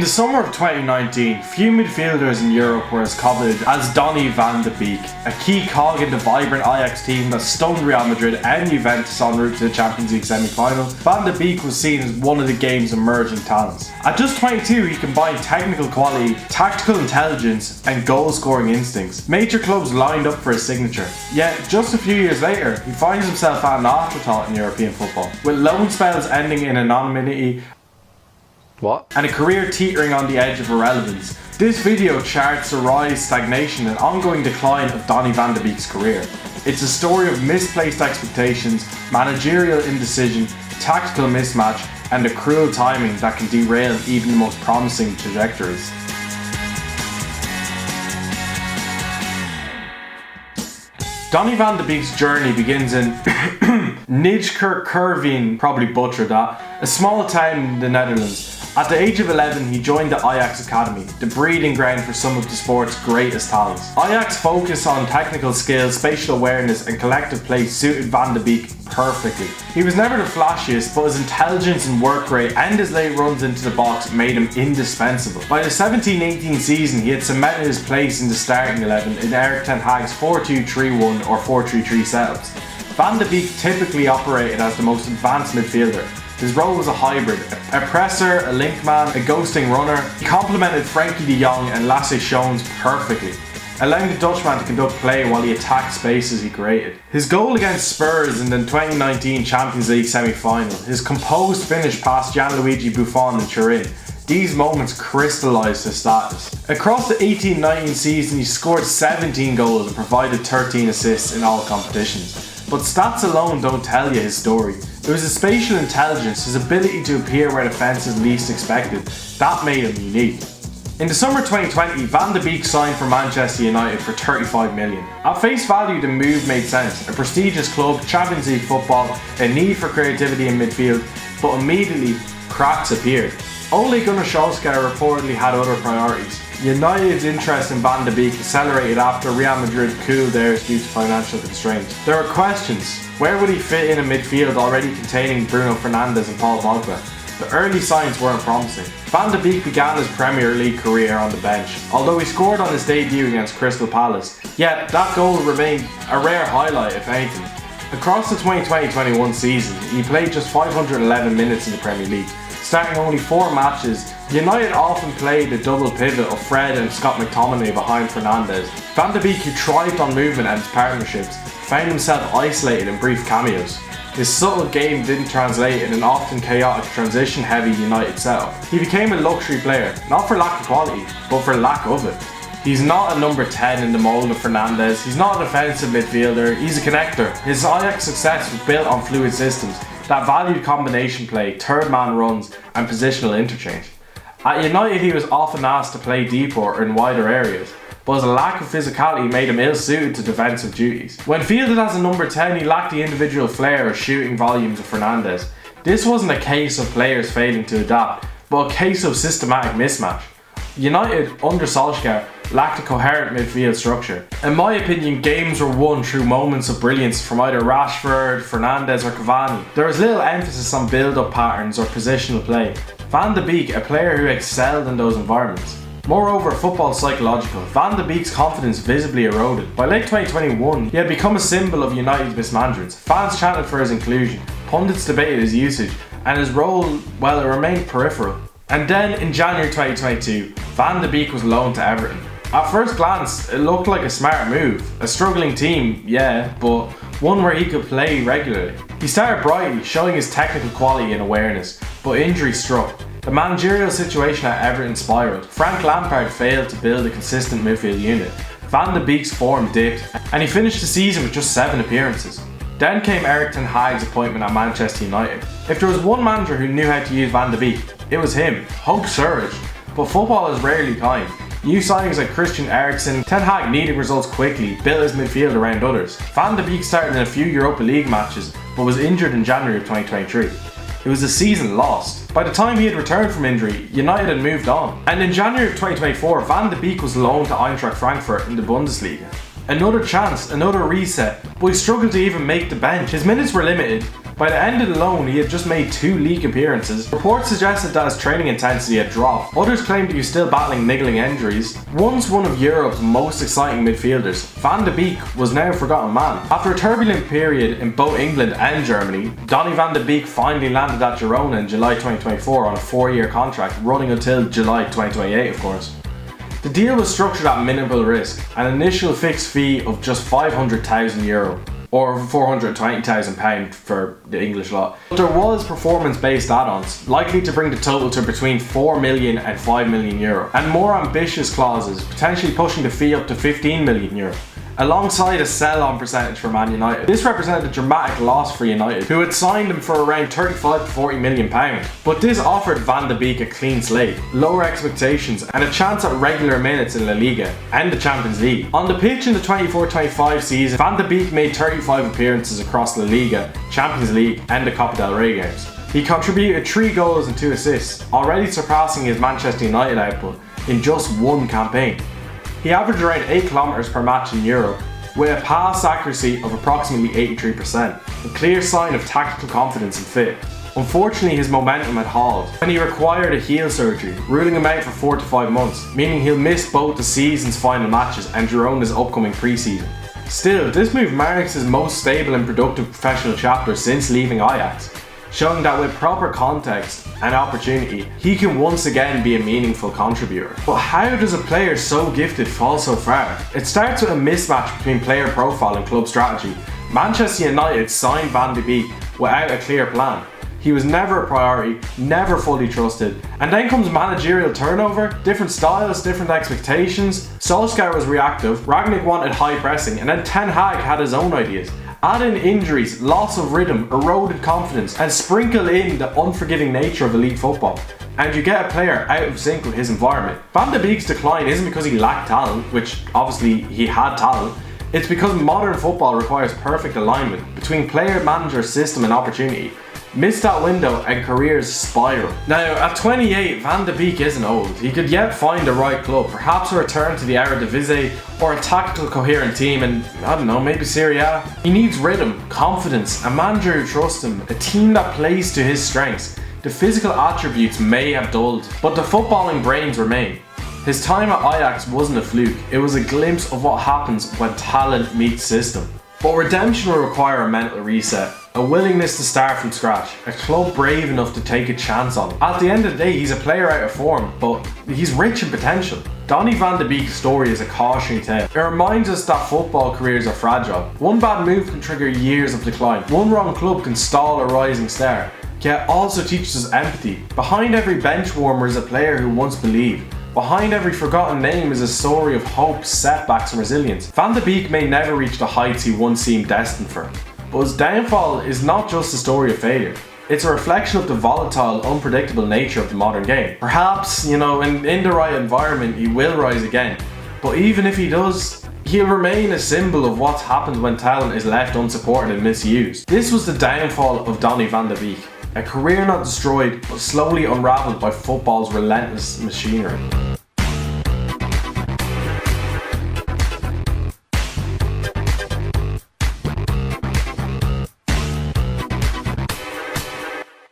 the summer of 2019, few midfielders in Europe were as coveted as Donny Van de Beek, a key cog in the vibrant Ajax team that stunned Real Madrid and Juventus en route to the Champions League semi-final. Van de Beek was seen as one of the game's emerging talents. At just 22, he combined technical quality, tactical intelligence, and goal-scoring instincts. Major clubs lined up for his signature. Yet, just a few years later, he finds himself at an afterthought in European football, with loan spells ending in anonymity and a career teetering on the edge of irrelevance. This video charts the rise, stagnation, and ongoing decline of Donny Van de Beek's career. It's a story of misplaced expectations, managerial indecision, tactical mismatch, and the cruel timing that can derail even the most promising trajectories. Donny Van de Beek's journey begins in Nijkerkerveen, probably butchered that, a small town in the Netherlands. At the age of 11, he joined the Ajax Academy, the breeding ground for some of the sport's greatest talents. Ajax's focus on technical skills, spatial awareness, and collective play suited Van de Beek perfectly. He was never the flashiest, but his intelligence and work rate and his late runs into the box made him indispensable. By the 17-18 season, he had cemented his place in the starting 11 in Erik ten Hag's 4-2-3-1 or 4-3-3 setups. Van de Beek typically operated as the most advanced midfielder. His role was a hybrid, a presser, a link man, a ghosting runner. He complemented Frenkie de Jong and Lasse Schöne perfectly, allowing the Dutchman to conduct play while he attacked spaces he created. His goal against Spurs in the 2019 Champions League semi-final, his composed finish past Gianluigi Buffon in Turin, these moments crystallised his status. Across the 18-19 season, he scored 17 goals and provided 13 assists in all competitions. But stats alone don't tell you his story. It was his spatial intelligence, his ability to appear where the fence is least expected, that made him unique. In the summer 2020, Van de Beek signed for Manchester United for 35 million. At face value, the move made sense. A prestigious club, Champions League football, a need for creativity in midfield, but immediately, cracks appeared. Ole Gunnar Solskjaer reportedly had other priorities. United's interest in Van de Beek accelerated after Real Madrid cooled theirs due to financial constraints. There were questions. Where would he fit in a midfield already containing Bruno Fernandes and Paul Pogba? The early signs weren't promising. Van de Beek began his Premier League career on the bench, although he scored on his debut against Crystal Palace. Yet, that goal remained a rare highlight, if anything. Across the 2020-21 season, he played just 511 minutes in the Premier League. Starting only 4 matches, United often played a double pivot of Fred and Scott McTominay behind Fernandes. Van de Beek, who thrived on movement and his partnerships, found himself isolated in brief cameos. His subtle game didn't translate in an often chaotic transition-heavy United setup. He became a luxury player, not for lack of quality, but for lack of it. He's not a number 10 in the mould of Fernandes, he's not a defensive midfielder, he's a connector. His Ajax success was built on fluid systems that valued combination play, third man runs, and positional interchange. At United, he was often asked to play deeper or in wider areas, but his lack of physicality made him ill-suited to defensive duties. When fielded as a number 10, he lacked the individual flair or shooting volumes of Fernandes. This wasn't a case of players failing to adapt, but a case of systematic mismatch. United, under Solskjaer, lacked a coherent midfield structure. In my opinion, games were won through moments of brilliance from either Rashford, Fernandes or Cavani. There was little emphasis on build-up patterns or positional play. Van de Beek, a player who excelled in those environments. Moreover, football psychological, Van de Beek's confidence visibly eroded. By late 2021, he had become a symbol of United's mismanagement. Fans chanted for his inclusion, pundits debated his usage, and his role, well, it remained peripheral. And then, in January 2022, Van de Beek was loaned to Everton. At first glance, it looked like a smart move. A struggling team, yeah, but one where he could play regularly. He started brightly, showing his technical quality and awareness, but injury struck. The managerial situation at Everton spiraled. Frank Lampard failed to build a consistent midfield unit. Van de Beek's form dipped, and he finished the season with just 7 appearances. Then came Erik ten Hag's appointment at Manchester United. If there was one manager who knew how to use Van de Beek, it was him. Hope surged, but football is rarely kind. New signings like Christian Eriksen, Ten Hag needed results quickly, built his midfield around others. Van de Beek started in a few Europa League matches, but was injured in January of 2023. It was a season lost. By the time he had returned from injury, United had moved on. And in January of 2024, Van de Beek was loaned to Eintracht Frankfurt in the Bundesliga. Another chance, another reset, but he struggled to even make the bench. His minutes were limited, By the end of the loan, he had just made 2 league appearances. Reports suggested that his training intensity had dropped. Others claimed he was still battling niggling injuries. Once one of Europe's most exciting midfielders, Van de Beek was now a forgotten man. After a turbulent period in both England and Germany, Donny Van de Beek finally landed at Girona in July 2024 on a 4-year contract, running until July 2028 of course. The deal was structured at minimal risk, an initial fixed fee of just €500,000 or £420,000 for the English lot. But there was performance-based add-ons, likely to bring the total to between €4 million and €5 million, and more ambitious clauses, potentially pushing the fee up to €15 million, alongside a sell-on percentage for Man United. This represented a dramatic loss for United, who had signed him for around £35 to £40 million. But this offered Van de Beek a clean slate, lower expectations, and a chance at regular minutes in La Liga and the Champions League. On the pitch in the 24-25 season, Van de Beek made 35 appearances across La Liga, Champions League, and the Copa del Rey games. He contributed 3 goals and 2 assists, already surpassing his Manchester United output in just one campaign. He averaged around 8 kilometers per match in Europe, with a pass accuracy of approximately 83%, a clear sign of tactical confidence and fit. Unfortunately, his momentum had stalled, and he required a heel surgery, ruling him out for 4 to 5 months, meaning he'll miss both the season's final matches and Girona's upcoming pre-season. Still, this move marks his most stable and productive professional chapter since leaving Ajax, showing that with proper context and opportunity, he can once again be a meaningful contributor. But how does a player so gifted fall so far? It starts with a mismatch between player profile and club strategy. Manchester United signed Van de Beek without a clear plan. He was never a priority, never fully trusted. And then comes managerial turnover, different styles, different expectations. Solskjaer was reactive, Rangnick wanted high pressing, and then Ten Hag had his own ideas. Add in injuries, loss of rhythm, eroded confidence, and sprinkle in the unforgiving nature of elite football, and you get a player out of sync with his environment. Van de Beek's decline isn't because he lacked talent, which obviously he had talent. It's because modern football requires perfect alignment between player, manager, system, and opportunity. Miss that window and careers spiral. Now, at 28, Van de Beek isn't old. He could yet find the right club, perhaps a return to the Eredivisie or a tactical coherent team in, I don't know, maybe Serie A. He needs rhythm, confidence, a manager who trusts him, a team that plays to his strengths. The physical attributes may have dulled, but the footballing brains remain. His time at Ajax wasn't a fluke, it was a glimpse of what happens when talent meets system. But redemption will require a mental reset, a willingness to start from scratch, a club brave enough to take a chance on him. At the end of the day, he's a player out of form, but he's rich in potential. Donny Van de Beek's story is a cautionary tale. It reminds us that football careers are fragile. One bad move can trigger years of decline. One wrong club can stall a rising star. Yet also teaches us empathy. Behind every bench warmer is a player who once believed. Behind every forgotten name is a story of hope, setbacks, and resilience. Van de Beek may never reach the heights he once seemed destined for, but his downfall is not just a story of failure. It's a reflection of the volatile, unpredictable nature of the modern game. Perhaps, in the right environment, he will rise again. But even if he does, he'll remain a symbol of what's happened when talent is left unsupported and misused. This was the downfall of Donny Van de Beek. A career not destroyed, but slowly unravelled by football's relentless machinery.